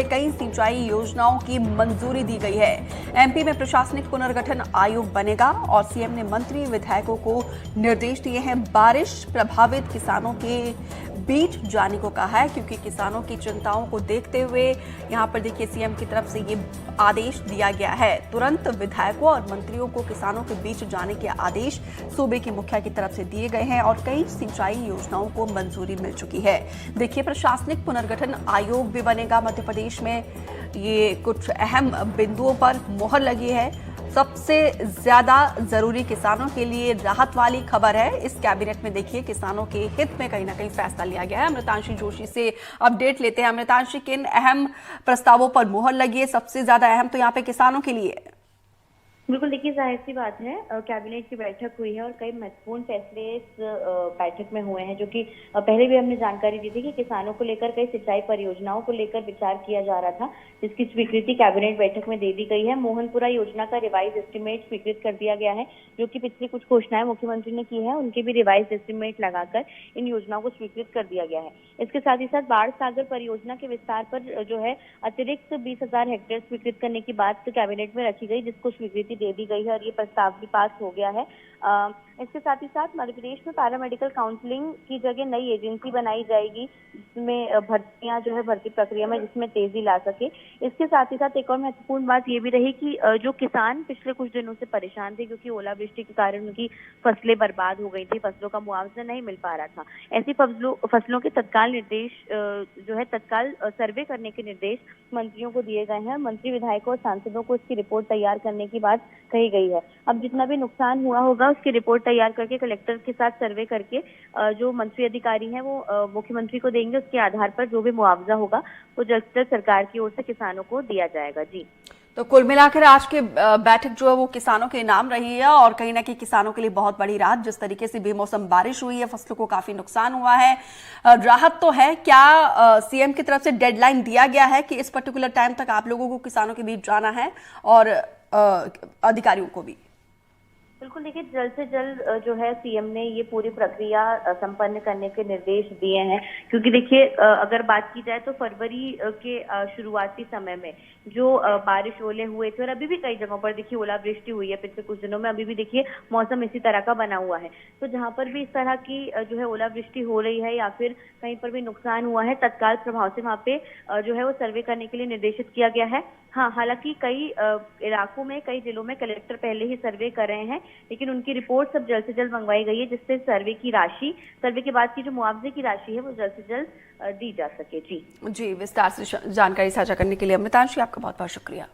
कई सिंचाई योजनाओं की मंजूरी दी गई है। एमपी में प्रशासनिक पुनर्गठन आयोग बनेगा और सीएम ने मंत्री विधायकों को निर्देश दिए हैं। बारिश प्रभावित किसानों के बीच जाने को कहा है, क्योंकि किसानों की चिंताओं को देखते हुए यहां पर देखिए सीएम की तरफ से ये आदेश दिया गया है। तुरंत विधायकों और मंत्रियों को किसानों के बीच जाने के आदेश सूबे की मुखिया की तरफ से दिए गए हैं और कई सिंचाई योजनाओं को मंजूरी मिल चुकी है। देखिए प्रशासनिक पुनर्गठन आयोग भी बनेगा मध्य प्रदेश में। ये कुछ अहम बिंदुओं पर मोहर लगी है। सबसे ज्यादा जरूरी किसानों के लिए राहत वाली खबर है। इस कैबिनेट में देखिए किसानों के हित में कहीं ना कहीं फैसला लिया गया है। अमृतांशी जोशी से अपडेट लेते हैं। अमृतांशी, किन अहम प्रस्तावों पर मोहर लगी है? सबसे ज्यादा अहम तो यहाँ पे किसानों के लिए है। बिल्कुल, देखिए जाहिर सी बात है, कैबिनेट की बैठक हुई है और कई महत्वपूर्ण फैसले इस बैठक में हुए हैं, जो कि पहले भी हमने जानकारी दी थी कि किसानों को लेकर कई सिंचाई परियोजनाओं को लेकर विचार किया जा रहा था, जिसकी स्वीकृति कैबिनेट बैठक में दे दी गई है। मोहनपुरा योजना का रिवाइज एस्टीमेट स्वीकृत कर दिया गया है, जो कि पिछली कुछ घोषणाएं मुख्यमंत्री ने की है, उनके भी रिवाइज एस्टीमेट लगाकर इन योजनाओं को स्वीकृत कर दिया गया है। इसके साथ ही साथ बाढ़ सागर परियोजना के विस्तार पर जो है अतिरिक्त 20,000 हेक्टेयर स्वीकृत करने की बात कैबिनेट में रखी गई, जिसको स्वीकृति दे दी गई है और ये प्रस्ताव भी पास हो गया है। इसके साथ ही साथ मध्य प्रदेश में पैरामेडिकल काउंसलिंग की जगह नई एजेंसी बनाई जाएगी, जिसमें भर्तियां जो है भर्ती प्रक्रिया में जिसमें तेजी ला सके। इसके साथ ही साथ एक और महत्वपूर्ण बात ये भी रही कि जो किसान पिछले कुछ दिनों से परेशान थे, क्योंकि ओलावृष्टि के कारण उनकी फसलें बर्बाद हो गई थी, फसलों का मुआवजा नहीं मिल पा रहा था। ऐसी फसलों के तत्काल निर्देश जो है तत्काल सर्वे करने के निर्देश मंत्रियों को दिए गए हैं। मंत्री विधायकों और सांसदों को इसकी रिपोर्ट तैयार करने की बात कही गई है। अब जितना भी नुकसान हुआ होगा उसकी रिपोर्ट तैयार करके कलेक्टर के साथ सर्वे करके जो मंत्री अधिकारी हैं वो मुख्यमंत्री को देंगे। उसके आधार पर जो भी मुआवजा होगा वो जल्द सरकार की ओर से किसानों को दिया जाएगा। जी, तो कुल मिलाकर आज के बैठक जो है वो किसानों के नाम रही है और कहीं ना कहीं किसानों के लिए बहुत बड़ी राहत। जिस तरीके से बेमौसम बारिश हुई है, फसलों को काफी नुकसान हुआ है, राहत तो है। क्या सीएम की तरफ से डेडलाइन दिया गया है कि इस पर्टिकुलर टाइम तक आप लोगों को किसानों के बीच जाना है और अधिकारियों को भी? बिल्कुल, देखिए जल्द से जल्द जो है सीएम ने ये पूरी प्रक्रिया संपन्न करने के निर्देश दिए हैं, क्योंकि देखिए अगर बात की जाए तो फरवरी के शुरुआती समय में जो बारिश ओले हुए थे और अभी भी कई जगहों पर देखिए ओलावृष्टि हुई है पिछले कुछ दिनों में, अभी भी देखिए मौसम इसी तरह का बना हुआ है। तो जहां पर भी इस तरह की जो है ओलावृष्टि हो रही है या फिर कहीं पर भी नुकसान हुआ है, तत्काल प्रभाव से वहाँ पे जो है वो सर्वे करने के लिए निर्देशित किया गया है। हाँ, हालांकि कई इलाकों में, कई जिलों में कलेक्टर पहले ही सर्वे कर रहे हैं, लेकिन उनकी रिपोर्ट सब जल्द से जल्द मंगवाई गई है, जिससे सर्वे की राशि, सर्वे के बाद की जो मुआवजे की राशि है वो जल्द से जल्द दी जा सके। जी, विस्तार से जानकारी साझा करने के लिए अमृतांशी आपका बहुत बहुत शुक्रिया।